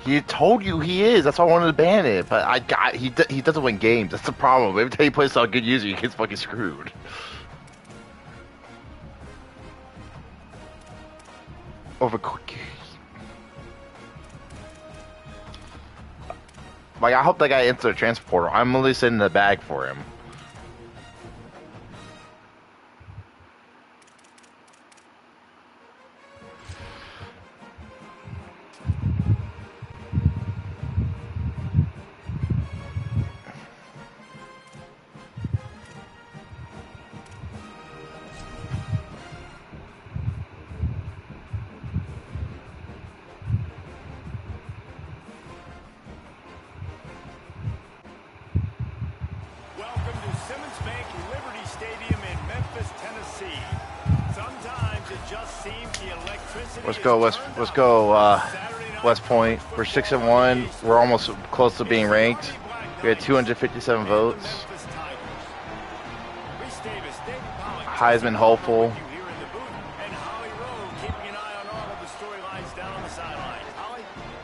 He told you he is. That's why I wanted to ban it. But he doesn't win games. That's the problem. Every time he plays a good user, he gets fucking screwed. Over. Like, I hope that guy enters a transporter. I'm only sending the bag for him. Let's go, West Point. We're 6-1. We're almost close to being ranked. We had 257 votes. Heisman Hopeful.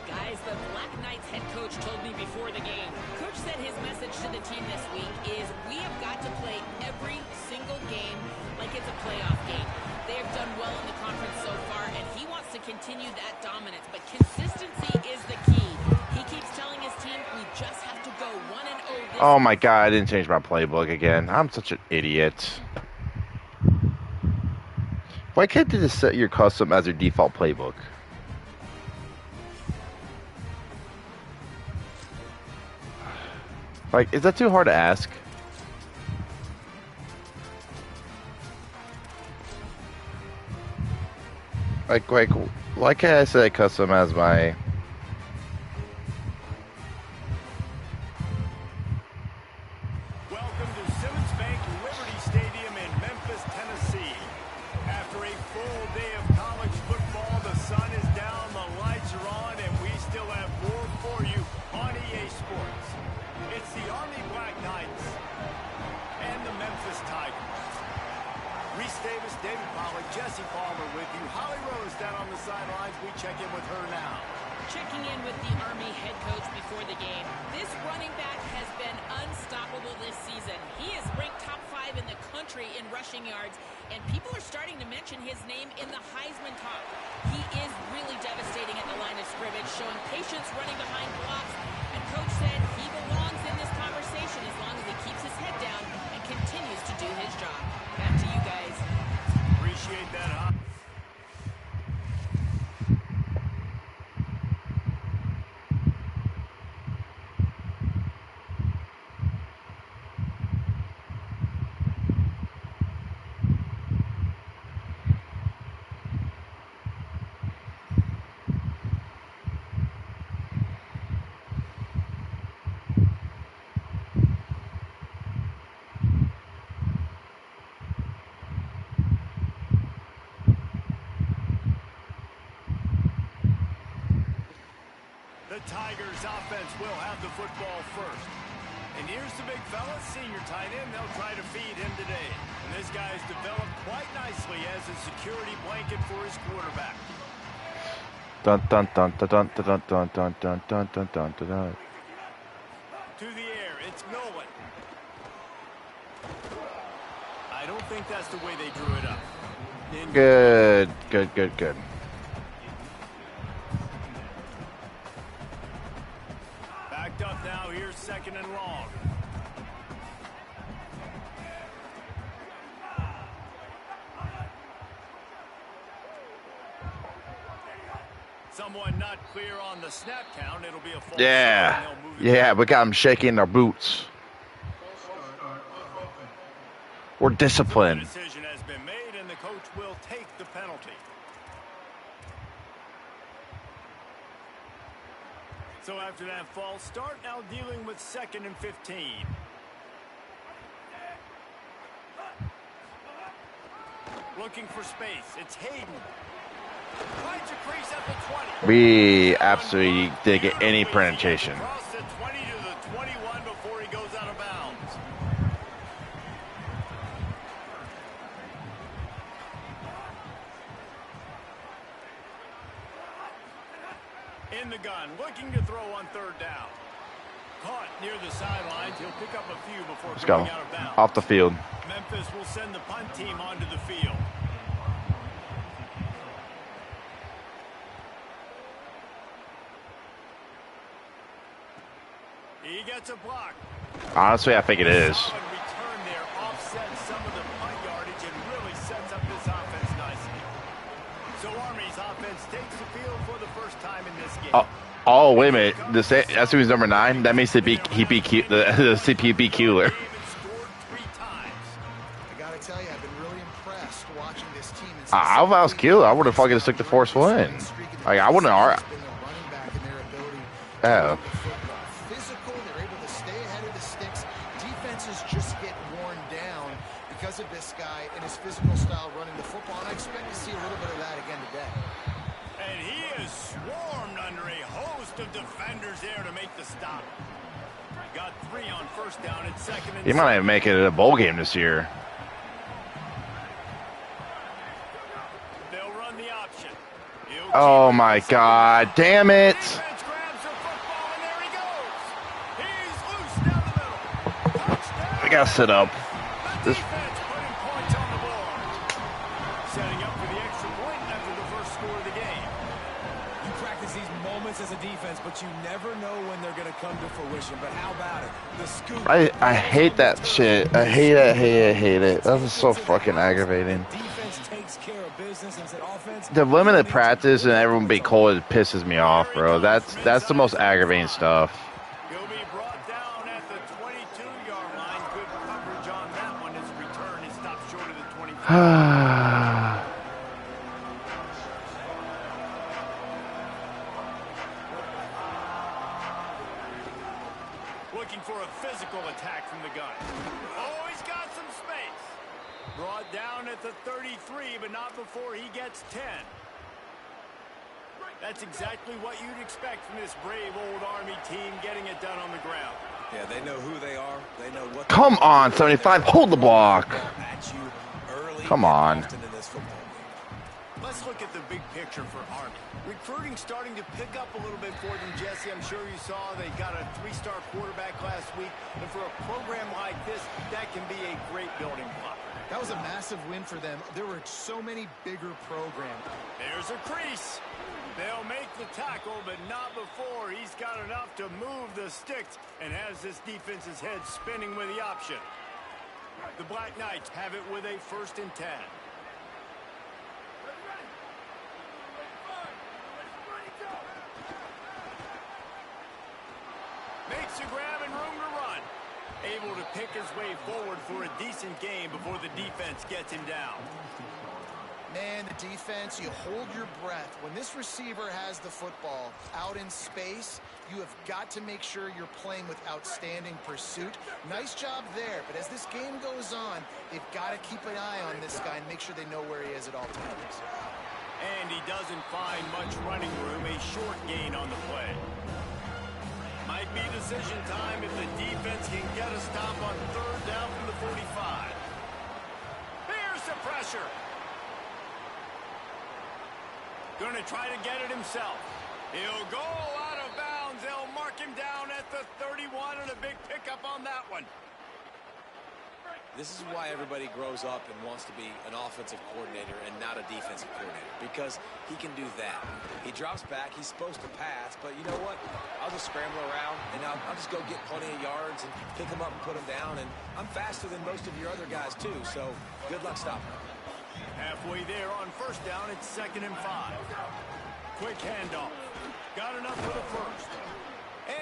Guys, the Black Knights head coach told me before the game. Coach said his message to the team this week is we have got to play every single game like it's a playoff game. They have done well in the conference so far, and he wants to continue that dominance. But consistency is the key. He keeps telling his team we just have to go 1-0. Oh my god, I didn't change my playbook again. I'm such an idiot. Why can't you just set your custom as your default playbook? Like, is that too hard to ask? Like, why can't I set custom as my... Welcome to Simmons Bank Liberty Stadium in Memphis, Tennessee. After a full day of college football, the sun is down, the lights are on, and we still have more for you on EA Sports. It's the Army Black Knights and the Memphis Tigers. Reese Davis, David Pollack, Jesse Palmer with you. Holly Rose down on the sidelines. We check in with her now. Checking in with the Army head coach before the game. This running back has been unstoppable this season. He is ranked top 5 in the country in rushing yards, and people are starting to mention his name in the Heisman talk. He is really devastating at the line of scrimmage, showing patience running behind blocks, and coach said he belongs in this conversation as long as he keeps his head down and continues to do his job. Back to you guys. Appreciate that, huh? The Tigers offense will have the football first. And here's the big fella, senior tight end. They'll try to feed him today. And this guy's developed quite nicely as a security blanket for his quarterback. Dun dun dun dun dun dun dun dun dun dun dun dun dun. To the air, it's Nolan. I don't think that's the way they drew it up. Good. Backed up now, here's 2nd and long. Someone not clear on the snap count. It'll be a false. Yeah, we got them shaking their boots. We're disciplined. The decision has been made, and the coach will take the penalty. So after that false start, now dealing with 2nd and 15. Looking for space. It's Hayden. Finds a crease at the 20. We absolutely didn't get any penetration. Across the 20 to the 21 before he goes out of bounds. in the gun, looking to throw on third down. Caught near the sidelines. He'll pick up a few before going out of bounds. Off the field. Memphis will send the punt team onto the field. He gets a block. Honestly, I think it is. Solid return there offsets some of the punt yardage and really sets up this offense nicely. So Army's offense takes the field for the first time in this game. Oh, wait a minute. That's who's number 9. That means he beat the CP Keeler. I gotta tell you, I've been really impressed watching this team. If I was Keeler, I would have fucking stuck the force one. Like, I wouldn't. Oh. Physical, they're able to stay ahead of the sticks. Defenses just get worn down because of this guy and his physical style running the football. And I expect to see a little bit of that again today. And he is swarmed under a host of defenders there to make the stop. Got 3 on first down and second and He might even make it a bowl game this year. They'll run the option. Oh my God! Damn it! Defense grabs the football and there he goes. He's loose down the middle. Touchdown. We gotta sit up. The defense putting points on the board. Setting up for the extra point after the first score of the game. You practice these moments as a defense, but you never know when they're going to come to fruition. But how about it? The scoop. I hate that shit. I hate it. That is so fucking aggravating. Defense takes care of business and said offense. The limited practice and everyone be cold, it pisses me off, bro. That's the most aggravating stuff. He'll be brought down at the 22-yard line. Good coverage on that one. His return is stopped short of the 25. Looking for a physical attack from the gun. Oh, he's got some space. Brought down at the 33, but not before he gets 10. That's exactly what you'd expect from this brave old Army team, getting it done on the ground. Yeah, they know who they are. They know what. Come on, 75. Hold the block. At you early. Come on. In this football game. Let's look at the big picture for Army. Recruiting starting to pick up a little bit for them, Jesse. I'm sure you saw they got a 3-star quarterback last week. And for a program like this, that can be a great building block. That was a massive win for them. There were so many bigger programs. There's a crease. They'll make the tackle, but not before he's got enough to move the sticks and has this defense's head spinning with the option. The Black Knights have it with a 1st and 10. Makes a grab and room to run. Able to pick his way forward for a decent game before the defense gets him down. Man, the defense, you hold your breath. When this receiver has the football out in space, you have got to make sure you're playing with outstanding pursuit. Nice job there, but as this game goes on, they've got to keep an eye on this guy and make sure they know where he is at all times. And he doesn't find much running room, a short gain on the play. Might be decision time if the defense can get a stop on 3rd down from the 45. Here's the pressure. Going to try to get it himself. He'll go out of bounds. They'll mark him down at the 31 and a big pickup on that one. This is why everybody grows up and wants to be an offensive coordinator and not a defensive coordinator, because he can do that. He drops back. He's supposed to pass, but you know what? I'll just scramble around, and I'll just go get plenty of yards and pick him up and put him down, and I'm faster than most of your other guys, too, so good luck stopping him. Halfway there on 1st down, it's 2nd and 5. Quick handoff. Got enough for the 1st.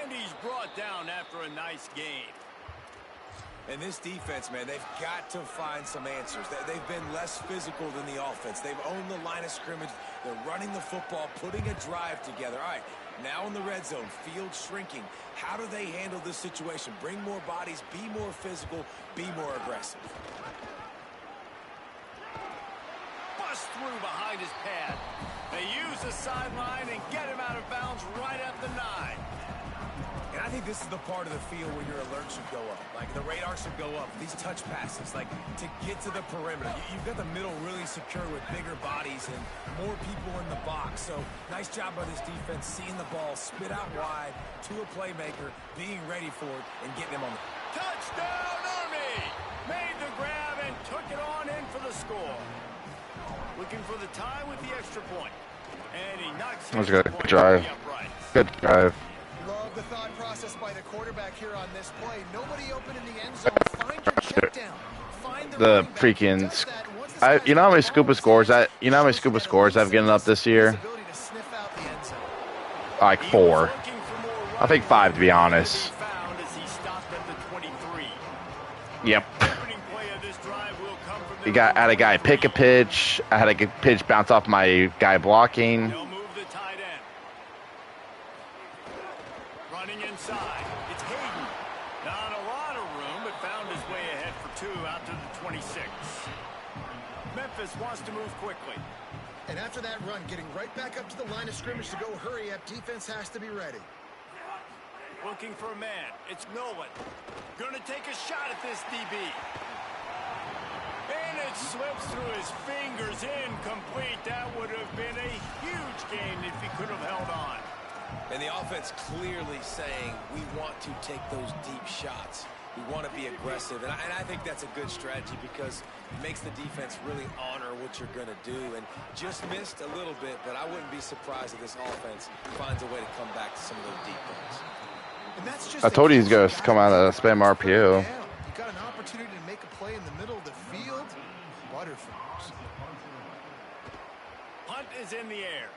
And he's brought down after a nice gain. And this defense, man, they've got to find some answers. They've been less physical than the offense. They've owned the line of scrimmage. They're running the football, putting a drive together. All right, now in the red zone, field shrinking. How do they handle this situation? Bring more bodies, be more physical, be more aggressive. Bust through behind his pad. They use the sideline and get him out of bounds right at the 9. And I think this is the part of the field where your alert should go up. Like, the radar should go up. These touch passes, like, to get to the perimeter. You've got the middle really secure with bigger bodies and more people in the box. So, nice job by this defense, seeing the ball spit out wide to a playmaker, being ready for it, and getting him on the... Touchdown, Army! Made the grab and took it on in for the score. Looking for the tie with the extra point. And he knocks That was the a good point drive. to the uprights. Good drive. Love the thought process by the quarterback here on this play. Nobody open in the end zone. Find your check down. Find The running back who freaking does that. Once the you know how many guy's scuba scores you know how many scuba scores I've given up this year? his ability to sniff out the end zone. Like 4. I think 5 to be honest. Found as he stopped at the 23. Yep. Opening play of this drive will come from I had a guy pick a pitch. I had a good pitch bounce off my guy blocking. They'll move the tight end. Running inside. It's Hayden. Not a lot of room, but found his way ahead for 2 out to the 26. Memphis wants to move quickly. And after that run, getting right back up to the line of scrimmage to go hurry up, defense has to be ready. Looking for a man. It's Nolan. Gonna take a shot at this DB. And it slips through his fingers. Incomplete. That would have been a huge gain if he could have held on. And the offense clearly saying, we want to take those deep shots. We want to be aggressive. And I think that's a good strategy because it makes the defense really honor what you're going to do. And just missed a little bit, but I wouldn't be surprised if this offense finds a way to come back to some of those deep points. And that's just I told you he's going to come out of spam RPO. You got an opportunity to make a play in the middle of the field. Butterfingers. Punt is in the air.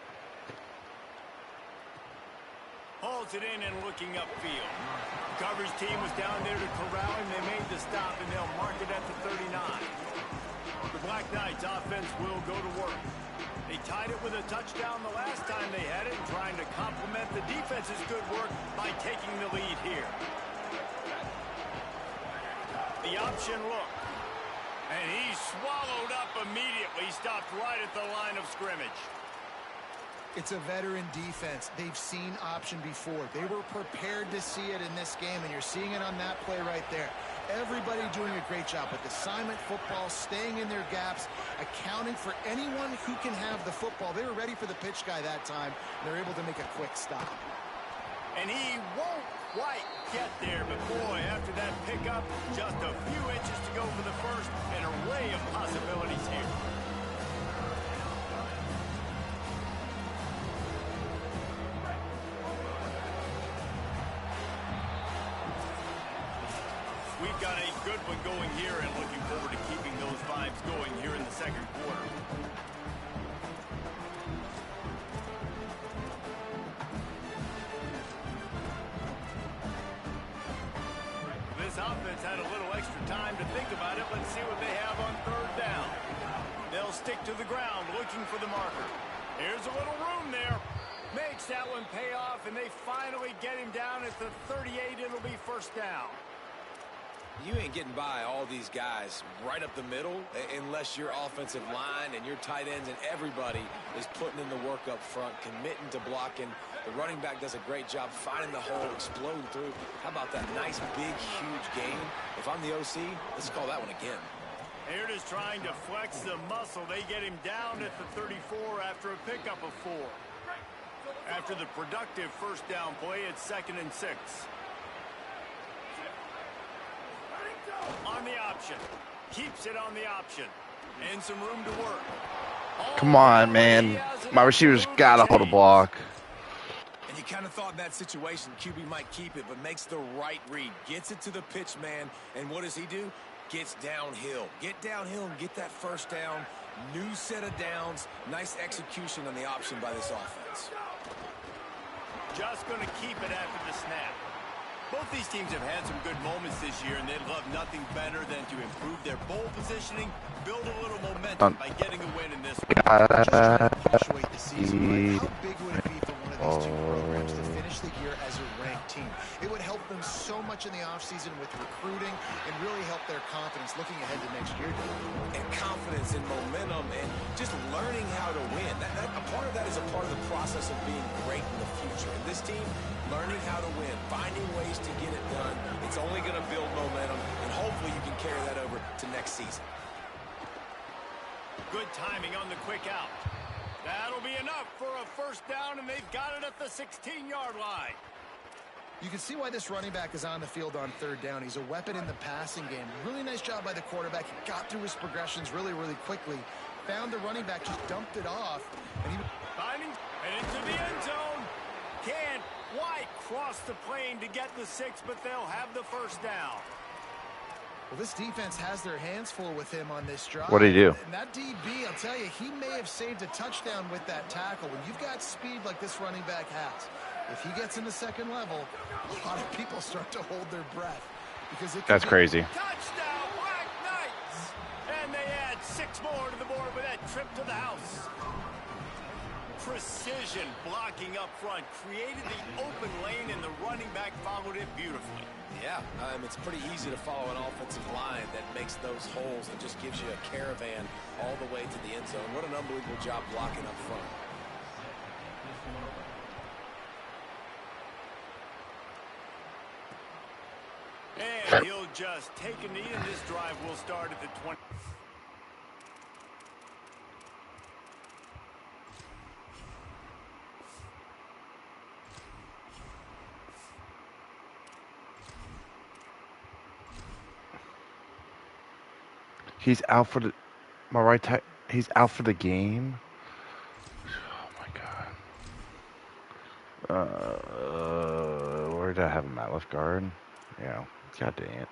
Hauls it in and looking upfield. The coverage team was down there to corral him. They made the stop, and they'll mark it at the 39. The Black Knights offense will go to work. They tied it with a touchdown the last time they had it, and trying to complement the defense's good work by taking the lead here. The option look. And he swallowed up immediately, stopped right at the line of scrimmage. It's a veteran defense. They've seen option before. They were prepared to see it in this game, and you're seeing it on that play right there. Everybody doing a great job with assignment football, staying in their gaps, accounting for anyone who can have the football. They were ready for the pitch guy that time. They're able to make a quick stop. And he won't quite get there, but boy, after that pickup, just a few inches to go for the first, an array of possibilities here. We've got a good one going here and looking forward to keeping those vibes going here in the second quarter. This offense had a little extra time to think about it. Let's see what they have on third down. They'll stick to the ground looking for the marker. Here's a little room there. Makes that one pay off, and they finally get him down at the 38. It'll be first down. You ain't getting by all these guys right up the middle unless your offensive line and your tight ends and everybody is putting in the work up front, committing to blocking. The running back does a great job finding the hole, exploding through. How about that nice, big, huge gain? If I'm the OC, let's call that one again. Here it is trying to flex the muscle. They get him down at the 34 after a pickup of 4. After the productive first down play, it's 2nd and 6. On the option. Keeps it on the option. And some room to work. Come on, man. My receiver's got to hold a block. And you kind of thought in that situation QB might keep it, but makes the right read. Gets it to the pitch man, and what does he do? Gets downhill. Get downhill and get that first down. New set of downs. Nice execution on the option by this offense. Just going to keep it after the snap. Both these teams have had some good moments this year, and they'd love nothing better than to improve their bowl positioning, build a little momentum by getting a win in this one. Just trying to punctuate the season, right? How big would it be for one of these two programs to finish especially here as a ranked team. It would help them so much in the offseason with recruiting and really help their confidence looking ahead to next year. And confidence and momentum and just learning how to win. A part of that is a part of the process of being great in the future. And this team, learning how to win, finding ways to get it done, it's only going to build momentum, and hopefully you can carry that over to next season. Good timing on the quick out. That'll be enough for a first down, and they've got it at the 16-yard line. You can see why this running back is on the field on third down. He's a weapon in the passing game. Really nice job by the quarterback. He got through his progressions really, really quickly. Found the running back, just dumped it off. And he Finding and into the end zone. Can't quite cross the plane to get the 6, but they'll have the first down. Well, this defense has their hands full with him on this drive. What did he do? And that DB, I'll tell you, he may have saved a touchdown with that tackle. When you've got speed like this running back has, if he gets in the second level, a lot of people start to hold their breath. Because That's crazy. Touchdown, Black Knights! And they add 6 more to the board with that trip to the house. Precision blocking up front created the open lane, and the running back followed it beautifully. Yeah, it's pretty easy to follow an offensive line that makes those holes and just gives you a caravan all the way to the end zone. What an unbelievable job blocking up front. And he'll just take a knee, and this drive will start at the 20. He's out for the he's out for the game. Oh my god. Where did I have him at? Left guard? Yeah. God dang it.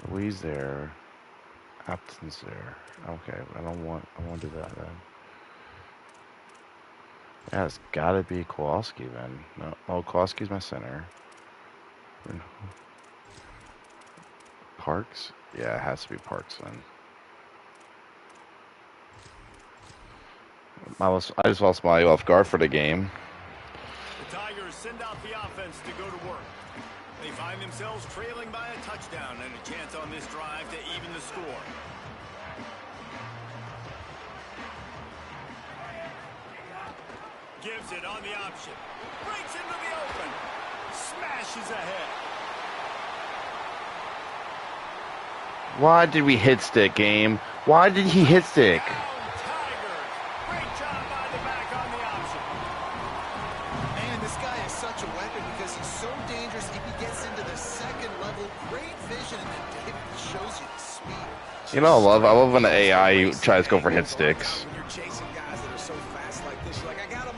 Louise there. Upton's there. Okay, I won't do that then. Yeah, it's gotta be Kowalski then. No, oh, Kowalski's my center. Parks? Yeah, it has to be Parks then. I just lost my off guard for the game. The Tigers send out the offense to go to work. They find themselves trailing by a touchdown and a chance on this drive to even the score. Gives it on the option. Breaks into the open. Smashes ahead. Why did we hit stick, game? Why did he hit stick? Tigers. Great job by the back on the option. Man, this guy is such a weapon because he's so dangerous if he gets into the second level. Great vision, and then David shows you the speed. You know, I love when the AI tries to go for hit sticks. When you're chasing guys that are so fast like this, you're like, I got him.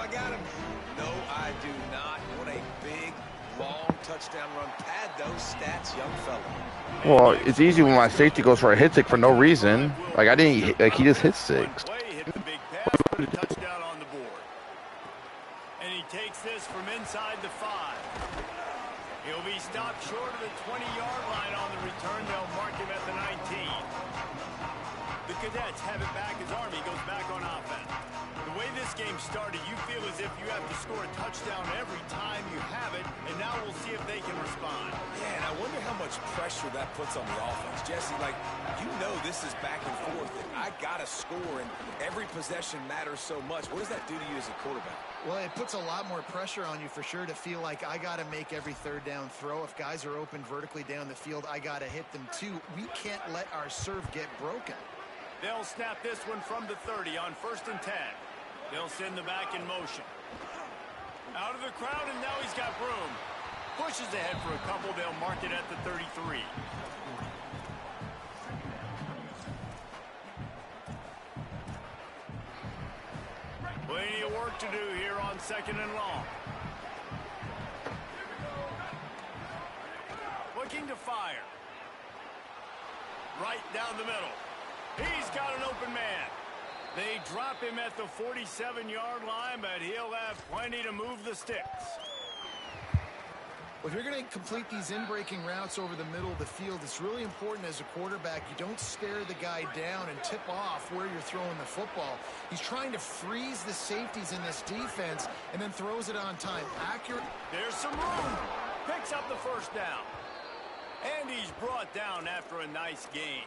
No, I do not. What a big, long touchdown run. Pad those stats, young fella. Well, it's easy when my safety goes for a hit stick for no reason. Like, I didn't, like, he just hit sticks. Hit the big pass, put a touchdown on the board. And he takes this from inside the 5. He'll be stopped short of the 20-yard line on the return. They'll mark him at the 19. The Cadets have it back as Army goes back on offense. The way this game started, you feel as if you have to score a touchdown every time you have it, and now we'll see if they can respond. Yeah, and I wonder how much pressure that puts on the offense. Jesse, like, you know this is back and forth, and I got to score, and every possession matters so much. What does that do to you as a quarterback? Well, it puts a lot more pressure on you for sure to feel like I got to make every third down throw. If guys are open vertically down the field, I got to hit them too. We can't let our serve get broken. They'll snap this one from the 30 on 1st and 10. They'll send the back in motion. Out of the crowd, and now he's got room. Pushes ahead for a couple. They'll mark it at the 33. Plenty of work to do here on 2nd and long. Looking to fire. Right down the middle. He's got an open man. They drop him at the 47-yard line, but he'll have plenty to move the sticks. Well, if you're going to complete these in-breaking routes over the middle of the field, it's really important as a quarterback you don't stare the guy down and tip off where you're throwing the football. He's trying to freeze the safeties in this defense and then throws it on time. Accurate. There's some room. Picks up the first down. And he's brought down after a nice gain.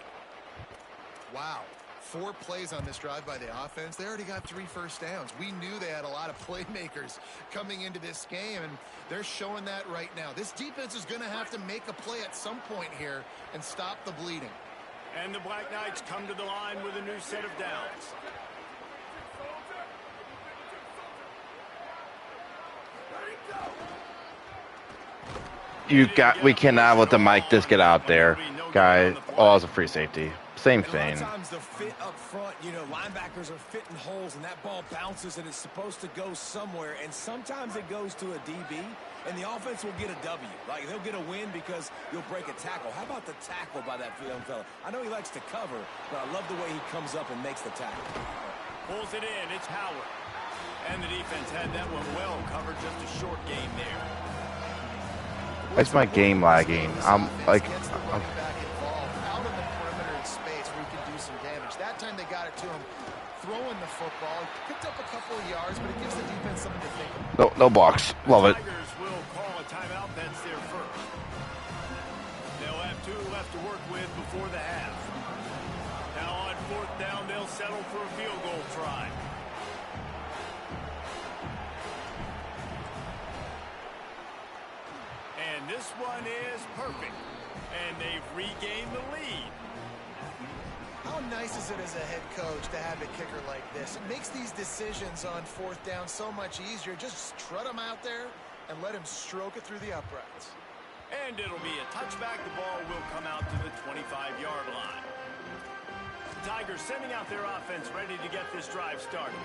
Wow. 4 plays on this drive by the offense. They already got 3 first downs. We knew they had a lot of playmakers coming into this game, and they're showing that right now. This defense is going to have to make a play at some point here and stop the bleeding. And the Black Knights come to the line with a new set of downs. We cannot let the Mike this get out there, guy. Oh, it's a free safety. Same thing. A lot of times the fit up front, you know, linebackers are fitting holes, and that ball bounces, and it's supposed to go somewhere, and sometimes it goes to a DB, and the offense will get a W. Like, they'll get a win because you'll break a tackle. How about the tackle by that young fella? I know he likes to cover, but I love the way he comes up and makes the tackle. Pulls it in. It's Howard. And the defense had that one well covered. Just a short game there. It's my game lagging. I'm like, that time they got it to him throwing the football. Picked up a couple of yards, but it gives the defense something to think about. no blocks. Love it. Tigers will call a timeout. That's their first. They'll have 2 left to work with before the half. Now on 4th down, they'll settle for a field goal try. And this one is perfect. And they've regained the lead. How nice is it as a head coach to have a kicker like this? It makes these decisions on 4th down so much easier. Just strut him out there and let him stroke it through the uprights. And it'll be a touchback. The ball will come out to the 25-yard line. The Tigers sending out their offense ready to get this drive started.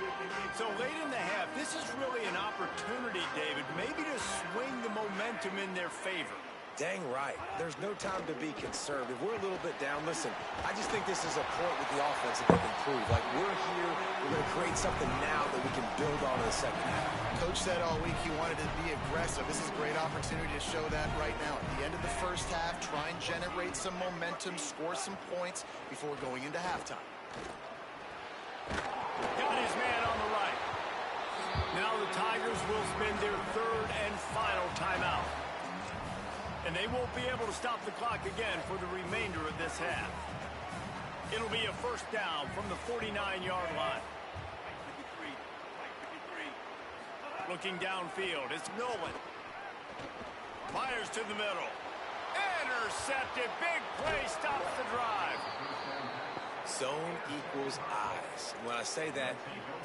So late in the half, this is really an opportunity, David, maybe to swing the momentum in their favor. Dang right. There's no time to be conservative. We're a little bit down. Listen, I just think this is a point with the offense that they can prove. Like, we're here, we're going to create something now that we can build on in the second half. Coach said all week he wanted to be aggressive. This is a great opportunity to show that right now. At the end of the first half, try and generate some momentum, score some points before going into halftime. Got his man on the right. Now the Tigers will spend their 3rd and final timeout. And they won't be able to stop the clock again for the remainder of this half. It'll be a first down from the 49-yard line. Looking downfield, it's Nolan. Fires to the middle. Intercepted. Big play stops the drive. Zone equals eyes. And when I say that,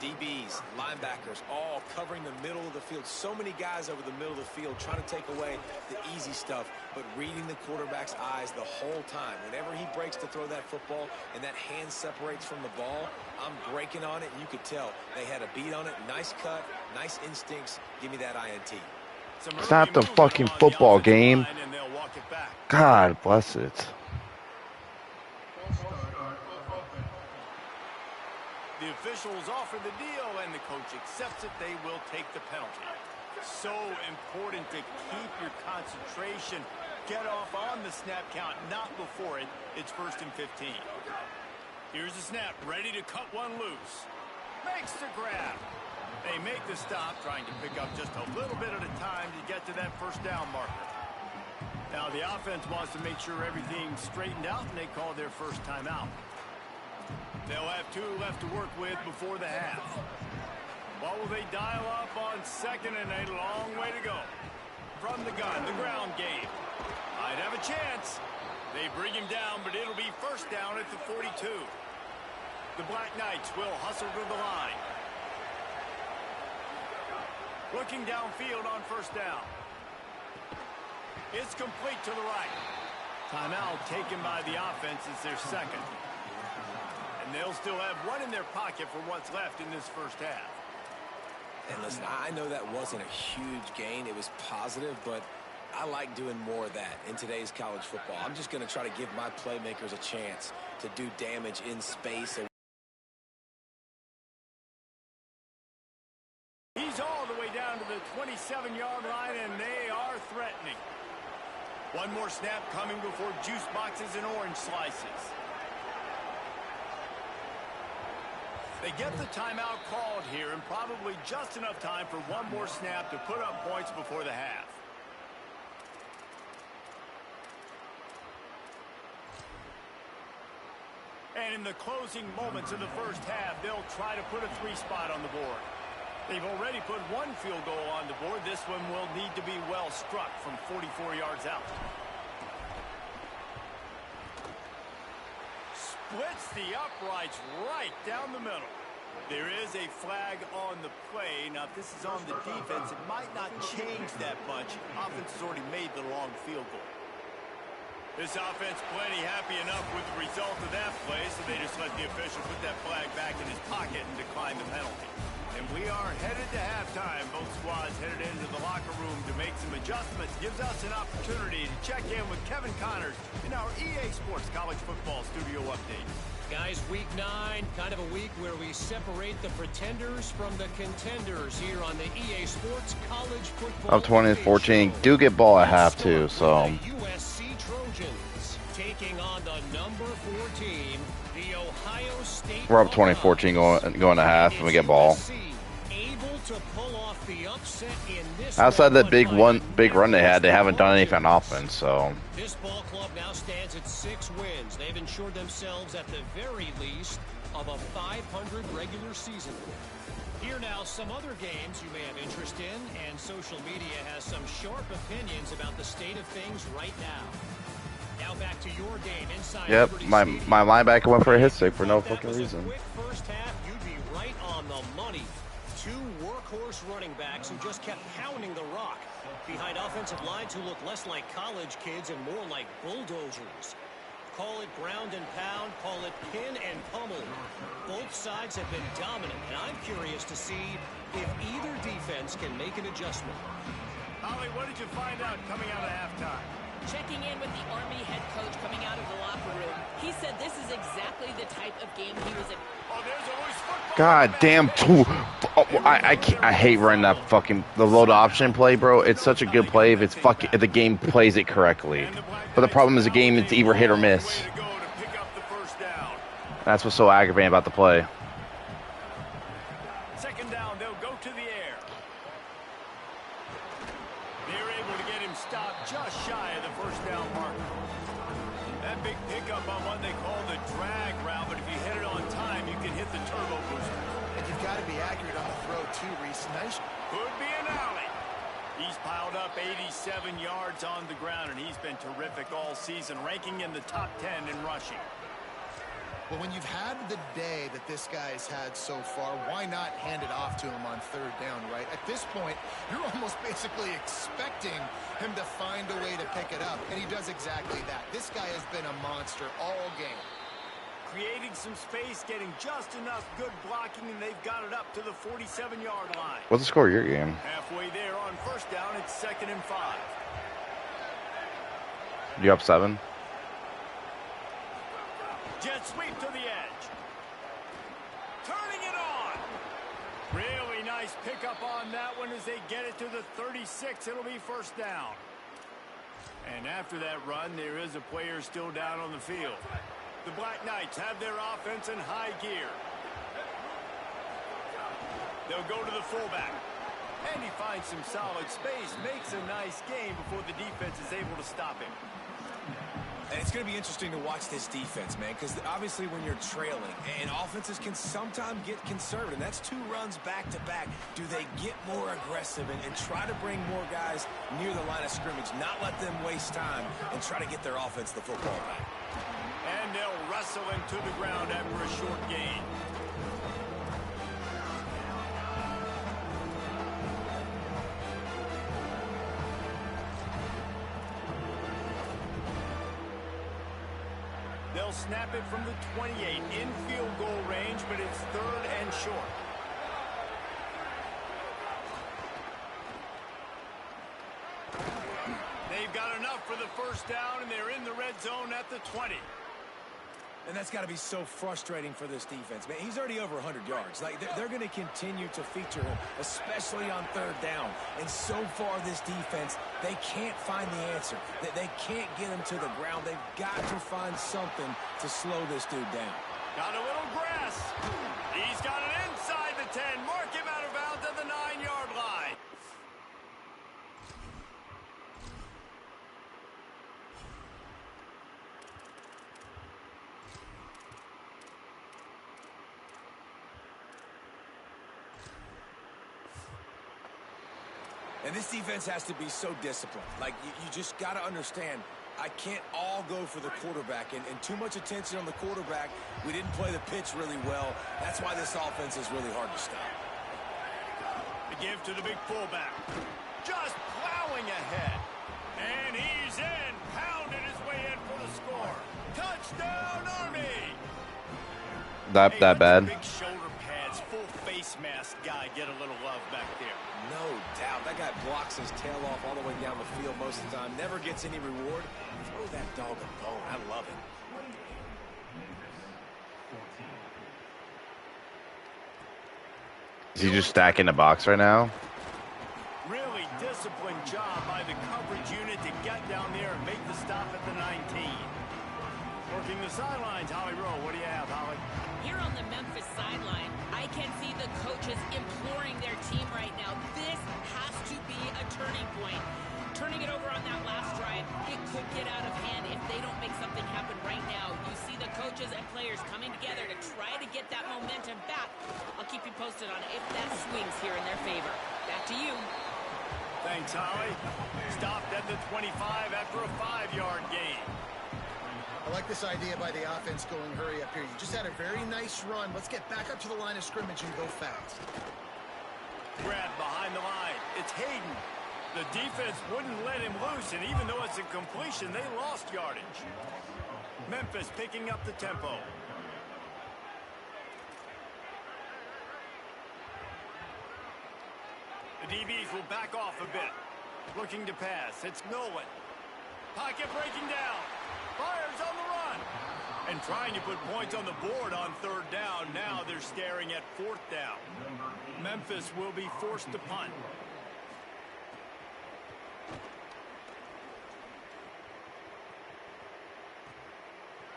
DBs, linebackers, all covering the middle of the field. So many guys over the middle of the field trying to take away the easy stuff, but reading the quarterback's eyes the whole time. Whenever he breaks to throw that football and that hand separates from the ball, I'm breaking on it, and you could tell they had a beat on it. Nice cut, nice instincts. Give me that INT. It's not the fucking football game. God bless it. The officials offer the deal, and the coach accepts it. They will take the penalty. So important to keep your concentration. Get off on the snap count, not before it. It's 1st and 15. Here's the snap, ready to cut one loose. Makes the grab. They make the stop, trying to pick up just a little bit at a time to get to that first down marker. Now the offense wants to make sure everything's straightened out, and they call their first timeout. They'll have 2 left to work with before the half. What will they dial up on 2nd and a long way to go? From the gun, the ground game. Might have a chance. They bring him down, but it'll be first down at the 42. The Black Knights will hustle to the line. Looking downfield on first down. It's complete to the right. Timeout taken by the offense is their 2nd. And they'll still have 1 in their pocket for what's left in this first half. And listen, I know that wasn't a huge gain. It was positive, but I like doing more of that in today's college football. I'm just going to try to give my playmakers a chance to do damage in space. He's all the way down to the 27-yard line, and they are threatening. One more snap coming before juice boxes and orange slices. They get the timeout called here, and probably just enough time for one more snap to put up points before the half. And in the closing moments of the first half, they'll try to put a 3-spot on the board. They've already put one field goal on the board. This one will need to be well struck from 44 yards out. Splits the uprights right down the middle. There is a flag on the play. Now, if this is on the defense, it might not change that much. Offense has already made the long field goal. This offense plenty happy enough with the result of that play, so they just let the official put that flag back in his pocket and decline the penalty. And we are headed to halftime. Both squads headed into the locker room to make some adjustments. Gives us an opportunity to check in with Kevin Connors in our EA Sports College Football Studio Update. Guys, week 9, kind of a week where we separate the pretenders from the contenders here on the EA Sports College Football. Up 20-14. Do get ball at half too, so. USC Trojans taking on the number 4 team, the Ohio State. We're up 20-14 going to half, and we get ball. Able to pull off the upset in this outside that big run they had, they haven't done anything on offense, so. This ball club now stands at 6 wins. They've ensured themselves at the very least of a 500 regular season. Here now, some other games you may have interest in, and social media has some sharp opinions about the state of things right now. Now back to your game inside. Yep, my linebacker went for a hit stick for no fucking reason. Quick first half, you'd be right on the money. 2 workhorse running backs who just kept pounding the rock behind offensive lines who look less like college kids and more like bulldozers. Call it ground and pound, call it pin and pummel. Both sides have been dominant, and I'm curious to see if either defense can make an adjustment. Holly, what did you find out coming out of halftime? Checking in with the Army head coach coming out of the locker room. He said this is exactly the type of game he was in. Oh, there's a loose football. God damn. I hate running that fucking the load option play, bro. It's such a good play if if the game plays it correctly. But the problem is the game it's either hit or miss. That's what's so aggravating about the play. Second down, they'll go to the air. They're able to get him stopped just shy of the first down marker. That big pickup on what they call the drag route, but if you hit it on time, you can hit the turbo booster. And you've got to be accurate on the throw, too, Reese. Nice. Could be an alley. He's piled up 87 yards on the ground, and he's been terrific all season, ranking in the top 10 in rushing. Well, when you've had the day that this guy's had so far, why not hand it off to him on 3rd down, right? At this point, you're almost basically expecting him to find a way to pick it up, and he does exactly that. This guy has been a monster all game. Creating some space, getting just enough good blocking, and they've got it up to the 47-yard line. What's the score of your game? Halfway there on first down, it's 2nd and 5. You up 7? Jet sweep to the edge. Turning it on. Really nice pickup on that one as they get it to the 36. It'll be first down. And after that run, there is a player still down on the field. The Black Knights have their offense in high gear. They'll go to the fullback. And he finds some solid space, makes a nice game before the defense is able to stop him. And it's going to be interesting to watch this defense, man, because obviously when you're trailing, and offenses can sometimes get conservative. That's 2 runs back-to-back. Do they get more aggressive and try to bring more guys near the line of scrimmage, not let them waste time, and try to get their offense the football back? And they'll wrestle him to the ground after a short gain. They'll snap it from the 28 in field goal range, but it's 3rd and short. They've got enough for the first down, and they're in the red zone at the 20. And that's got to be so frustrating for this defense. Man, he's already over 100 yards. Like, they're going to continue to feature him, especially on third down. And so far, this defense, they can't find the answer. They can't get him to the ground. They've got to find something to slow this dude down. Got a little grass. He's got it inside the 10. Mark him out of bounds at the 9-yard line. And this defense has to be so disciplined. Like, you just got to understand, I can't all go for the quarterback. And too much attention on the quarterback. We didn't play the pitch really well. That's why this offense is really hard to stop. The give to the big fullback. Just plowing ahead. And he's in. Pounded his way in for the score. Touchdown, Army! That bad. Big shoulder pads, full face mask guy get a little love back there. No doubt. That guy blocks his tail off all the way down the field most of the time. Never gets any reward. Throw that dog a bone. I love it. Is he just stacking the box right now? Really disciplined job by the coverage unit to get down there and make the stop at the 19. Working the sidelines, Holly Rowe. What do you have, Holly? Here on the Memphis sideline, I can see the coaches imploring their team right now. This has to be a turning point. Turning it over on that last drive, it could get out of hand if they don't make something happen right now. You see the coaches and players coming together to try to get that momentum back. I'll keep you posted on if that swings here in their favor. Back to you. Thanks, Holly. Stopped at the 25 after a 5-yard gain. I like this idea by the offense going hurry up here. You just had a very nice run. Let's get back up to the line of scrimmage and go fast. Grab behind the line. It's Hayden. The defense wouldn't let him loose, and even though it's a completion, they lost yardage. Memphis picking up the tempo. The DBs will back off a bit. Looking to pass. It's Nolan. Pocket breaking down. Fires on the run. And trying to put points on the board on third down. Now they're staring at fourth down. Memphis will be forced to punt.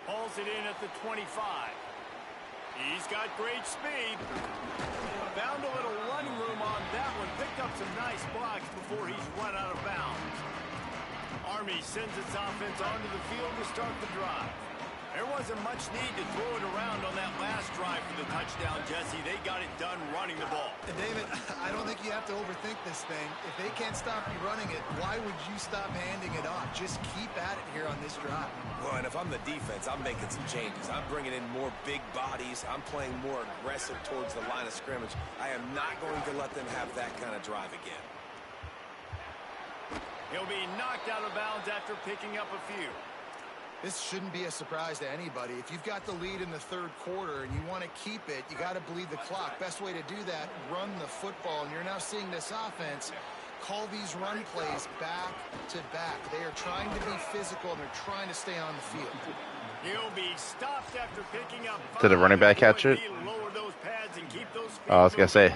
Hauls it in at the 25. He's got great speed. Found a little running room on that one. Picked up some nice blocks before he's run out of bounds. Army sends its offense onto the field to start the drive. There wasn't much need to throw it around on that last drive for the touchdown, Jesse. They got it done running the ball. And David, I don't think you have to overthink this thing. If they can't stop you running it, why would you stop handing it off? Just keep at it here on this drive. Well, and if I'm the defense, I'm making some changes. I'm bringing in more big bodies. I'm playing more aggressive towards the line of scrimmage. I am not going to let them have that kind of drive again. He'll be knocked out of bounds after picking up a few. This shouldn't be a surprise to anybody. If you've got the lead in the third quarter and you want to keep it, you got to bleed the clock. Best way to do that, run the football. And you're now seeing this offense call these run plays back to back. They are trying to be physical, and they're trying to stay on the field. He'll be stopped after picking up 5. Did the running back catch it? Lower those pads and keep those Oh, I was going to say.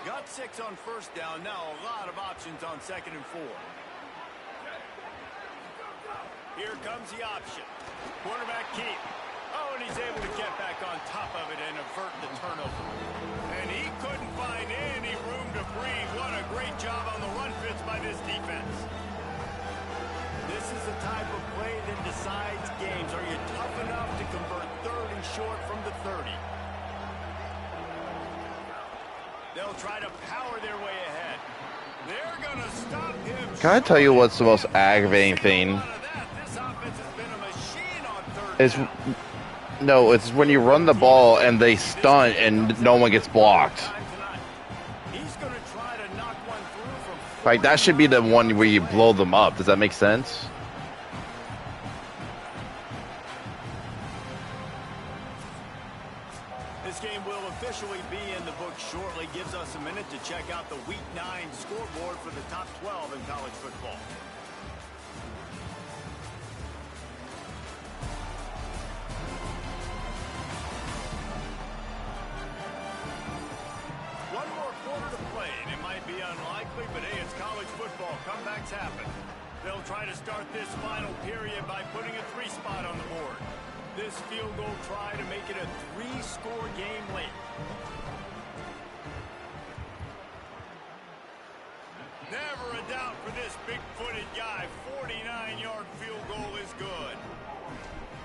Got 6 on first down. Now a lot of options on 2nd and 4. Here comes the option. Quarterback keep. Oh, and he's able to get back on top of it and avert the turnover. And he couldn't find any room to breathe. What a great job on the run fits by this defense. This is the type of play that decides games. Are you tough enough to convert 3rd and short from the 30? They'll try to power their way ahead. They're going to stop him. Can I tell you what's the most aggravating thing? It's when you run the ball and they stunt and no one gets blocked. Like, that should be the one where you blow them up. Does that make sense? This game will officially be in the book shortly. Gives us a minute to check out the Week 9 scoreboard for the top 12 in college football. comebacks happen. They'll try to start this final period by putting a 3-spot on the board. This field goal try to make it a 3-score game late. Never a doubt for this big-footed guy. 49-yard field goal is good.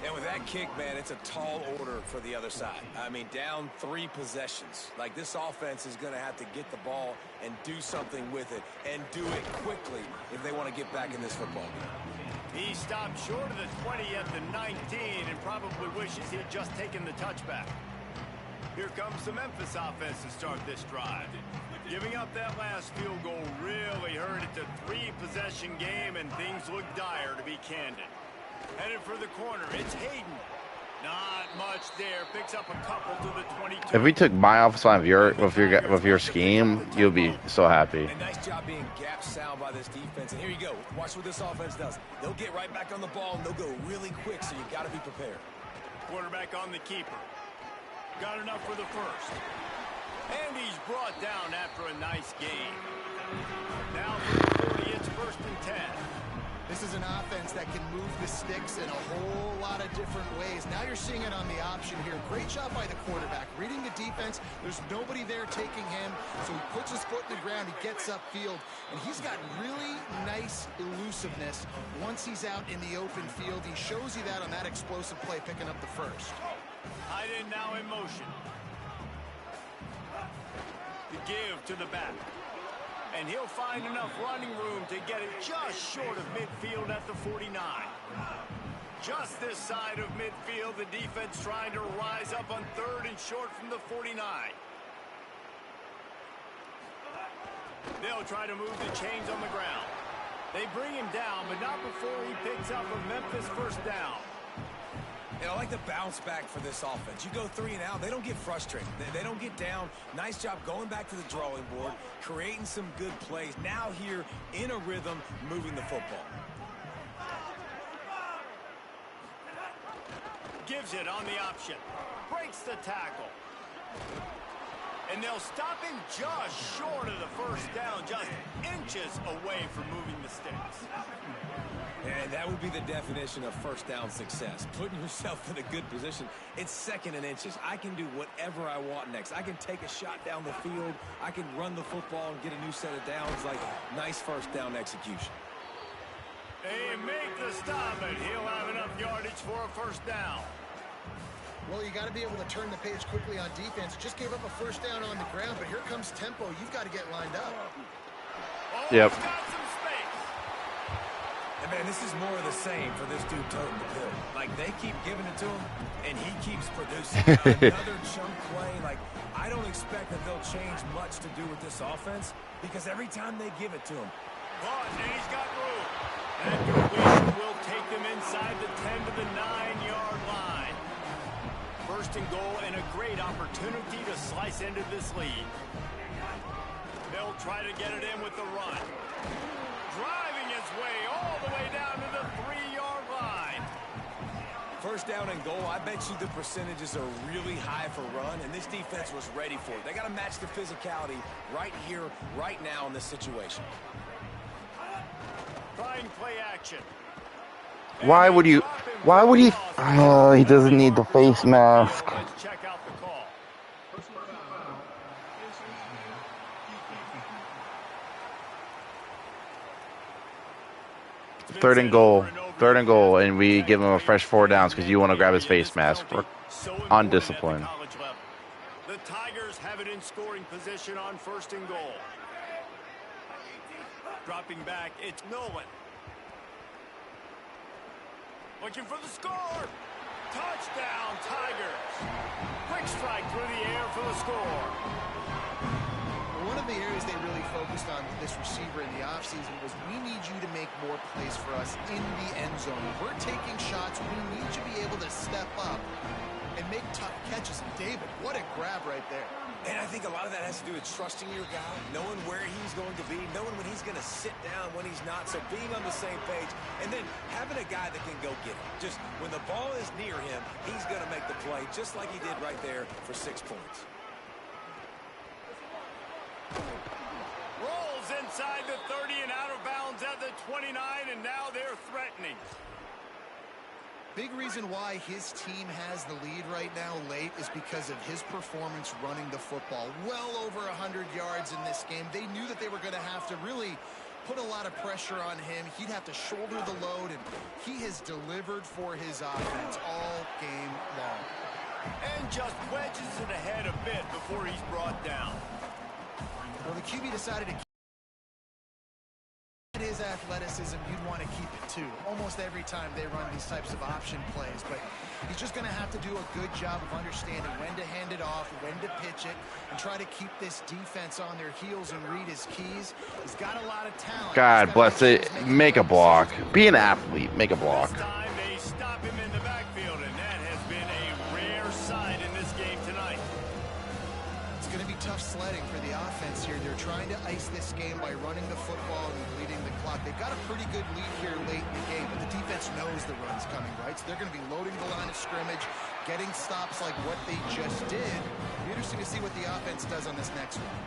And with that kick, man, it's a tall order for the other side. I mean, down 3 possessions. Like, this offense is going to have to get the ball and do something with it, and do it quickly if they want to get back in this football game. He stopped short of the 20 at the 19 and probably wishes he had just taken the touchback. Here comes the Memphis offense to start this drive. Giving up that last field goal really hurt. It's a 3-possession game, and things look dire, to be candid. Headed for the corner, it's Hayden. Not much there. Picks up a couple to the 22. If we took my offensive line with your scheme, you'll be so happy. A nice job being gap sound by this defense. And here you go. Watch what this offense does. They'll get right back on the ball, and they'll go really quick, so you got to be prepared. Quarterback on the keeper. Got enough for the first. And he's brought down after a nice game. Now for the 40, it's 1st and 10. This is an offense that can move the sticks in a whole lot of different ways. Now you're seeing it on the option here. Great job by the quarterback. Reading the defense, there's nobody there taking him, so he puts his foot in the ground, he gets upfield, and he's got really nice elusiveness once he's out in the open field. He shows you that on that explosive play, picking up the first. Tight end now in motion. The give to the back. And he'll find enough running room to get it just short of midfield at the 49. Just this side of midfield, the defense trying to rise up on 3rd and short from the 49. They'll try to move the chains on the ground. They bring him down, but not before he picks up a Memphis 1st down. And I like the bounce back for this offense. You go 3 and out, they don't get frustrated. They don't get down. Nice job going back to the drawing board, creating some good plays. Now here in a rhythm, moving the football. Gives it on the option. Breaks the tackle. And they'll stop him just short of the 1st down, just inches away from moving the sticks. And that would be the definition of 1st down success. Putting yourself in a good position. It's 2nd and inches. I can do whatever I want next. I can take a shot down the field. I can run the football and get a new set of downs. Like, nice 1st down execution. They make the stop, and he'll have enough yardage for a 1st down. Well, you got to be able to turn the page quickly on defense. Just gave up a 1st down on the ground, but here comes tempo. You've got to get lined up. Oh, Yep. he's got some space. And, man, this is more of the same for this dude toting the pill. Like, they keep giving it to him, and he keeps producing. Another chunk play. Like, I don't expect that they'll change much to do with this offense because every time they give it to him. But he's got room. That completion will take them inside the 10 to the 9-yard line. 1st and goal and a great opportunity to slice into this lead. They'll try to get it in with the run. Driving his way all the way down to the 3-yard line. 1st down and goal, I bet you the percentages are really high for run, and this defense was ready for it. They got to match the physicality right here, right now in this situation. Trying play action. Why would he? Oh, he doesn't need the face mask. Let's check out the call. Third and goal, and we give him a fresh 4 downs because you want to grab his face mask. We're undisciplined. The Tigers have it in scoring position on 1st and goal. Dropping back, it's Nolan. Looking for the score. Touchdown, Tigers. Quick strike through the air for the score. One of the areas they really focused on with this receiver in the offseason was we need you to make more plays for us in the end zone. If we're taking shots, we need you to be able to step up and make tough catches. David, what a grab right there. And I think a lot of that has to do with trusting your guy, knowing where he's going to be, knowing when he's going to sit down, when he's not, so being on the same page, and then having a guy that can go get it. Just when the ball is near him, he's going to make the play, just like he did right there for 6 points. Rolls inside the 30 and out of bounds 29, and now they're threatening. Big reason why his team has the lead right now late is because of his performance running the football. Well over 100 yards in this game. They knew that they were going to have to really put a lot of pressure on him. He'd have to shoulder the load, and he has delivered for his offense all game long. And just wedges it ahead a bit before he's brought down. Well, the QB decided to keep his athleticism. You'd want to keep it too. Almost every time they run these types of option plays, but he's just going to have to do a good job of understanding when to hand it off, when to pitch it, and try to keep this defense on their heels and read his keys. He's got a lot of talent. God bless it. Make a block. Be an athlete. Make a block. This time they stop him in the backfield, and that has been a rare sight in this game tonight. It's going to be tough sledding for the offense here. They're trying to ice this game by running the football and bleeding the clock. They've got a pretty good lead here late in the game, but the defense knows the run's coming, right? So they're going to be loading the line of scrimmage, getting stops like what they just did. It'll be interesting to see what the offense does on this next one.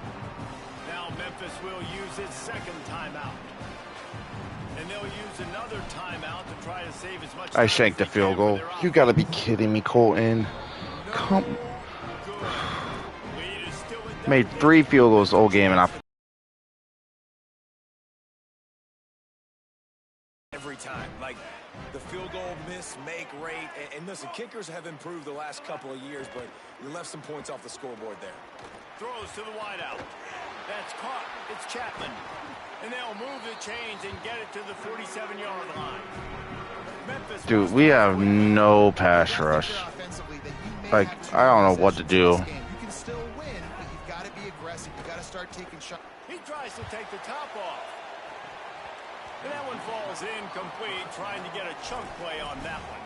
Now Memphis will use its second timeout. And they'll use another timeout to try to save as much time I shanked as the they field can for goal. their You got to be kidding me, Colton. Come. Good. Lead is still in Made 3 field goals all game, and I Every time. Like, the field goal miss, make rate. And listen, kickers have improved the last couple of years, but we left some points off the scoreboard there. throws to the wideout. That's caught. It's Chapman. And they'll move the chains and get it to the 47-yard line. Memphis dude, we have no pass rush. Like, I don't know what to do. You can still win, but you've got to be aggressive. You've got to start taking shots. He tries to take the top off. And that one falls incomplete, trying to get a chunk play on that one.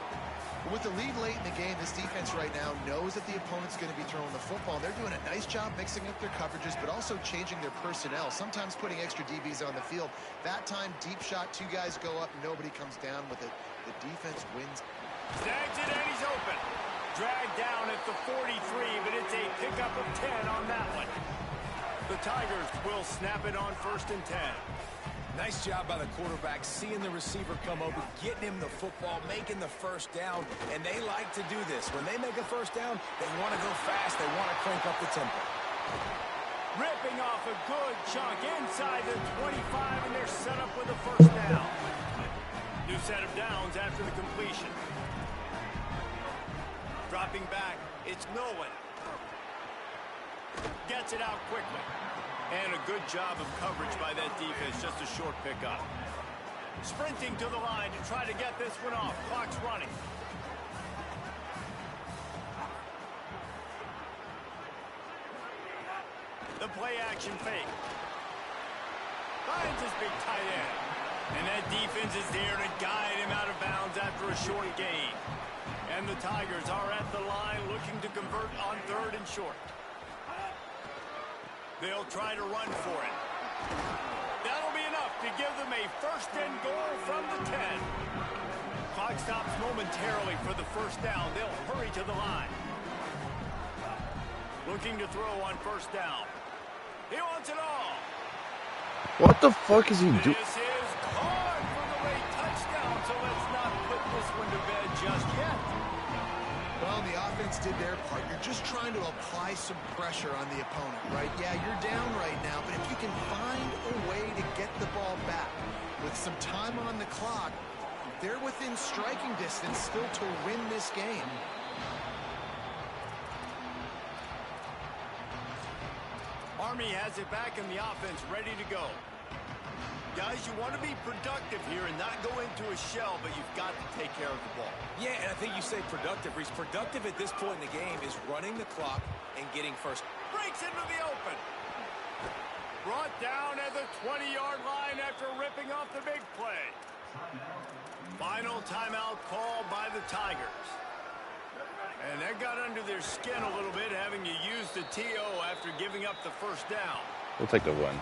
With the lead late in the game, this defense right now knows that the opponent's going to be throwing the football. They're doing a nice job mixing up their coverages, but also changing their personnel, sometimes putting extra DBs on the field. That time, deep shot, 2 guys go up, nobody comes down with it. The defense wins. Snags it, and he's open. Dragged down at the 43, but it's a pickup of 10 on that one. The Tigers will snap it on 1st and 10. Nice job by the quarterback, seeing the receiver come over, getting him the football, making the first down, and they like to do this. When they make a first down, they want to go fast, they want to crank up the tempo. Ripping off a good chunk inside the 25, and they're set up with a first down. New set of downs after the completion. Dropping back, it's Nolan. Gets it out quickly. And a good job of coverage by that defense, just a short pickup. Sprinting to the line to try to get this one off. Clock's running. The play action fake. Finds his big tight end. And that defense is there to guide him out of bounds after a short gain. And the Tigers are at the line looking to convert on 3rd and short. They'll try to run for it. That'll be enough to give them a 1st and goal from the 10. Clock stops momentarily for the first down. They'll hurry to the line. Looking to throw on 1st down. He wants it all. What the fuck is he doing? This is caught for the late touchdown, so let's not put this one to bed just yet. Well, the offense did their part. You're just trying to apply some pressure on the opponent, right? Yeah, you're down right now, but if you can find a way to get the ball back with some time on the clock, they're within striking distance still to win this game. Army has it back in the offense, ready to go. Guys, you want to be productive here and not go into a shell, but you've got to take care of the ball. Yeah, and I think you say productive. Reese, productive at this point in the game is running the clock and getting first. Breaks into the open. Brought down at the 20-yard line after ripping off the big play. Final timeout called by the Tigers. And that got under their skin a little bit, having to use the TO after giving up the first down. We'll take the win.